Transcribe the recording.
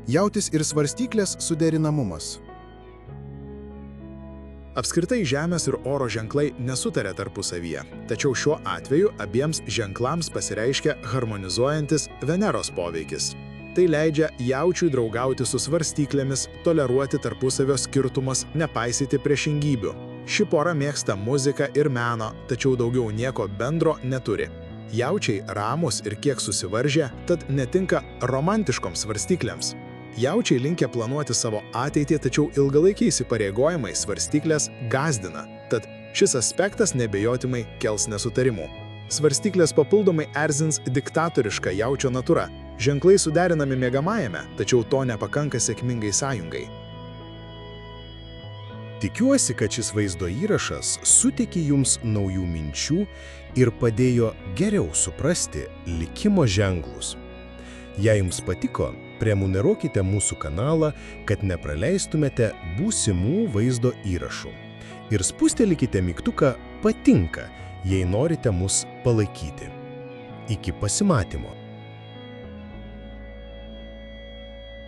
Jautis ir svarstyklės suderinamumas. Apskritai Žemės ir oro ženklai nesutarė tarpusavyje, tačiau šiuo atveju abiems ženklams pasireiškia harmonizuojantis Veneros poveikis. Tai leidžia jaučiui draugauti su svarstyklėmis, toleruoti tarpusavio skirtumus, nepaisyti priešingybių. Ši pora mėgsta muziką ir meno, tačiau daugiau nieko bendro neturi. Jaučiai ramūs ir kiek susivaržę, tad netinka romantiškoms svarstyklėms. Jaučiai linkę planuoti savo ateitį, tačiau ilgalaikiai įsipareigojimai svarstyklės gąsdina, tad šis aspektas neabejotinai kels nesutarimų. Svarstyklės papildomai erzins diktatoriška jaučio natūra. Ženklai suderinami miegamajame, tačiau to nepakanka sėkmingai sąjungai. Tikiuosi, kad šis vaizdo įrašas suteikė jums naujų minčių ir padėjo geriau suprasti likimo ženklus. Jei jums patiko, prenumeruokite mūsų kanalą, kad nepraleistumėte būsimų vaizdo įrašų. Ir spustelkite mygtuką patinka, jei norite mus palaikyti. Iki pasimatymo.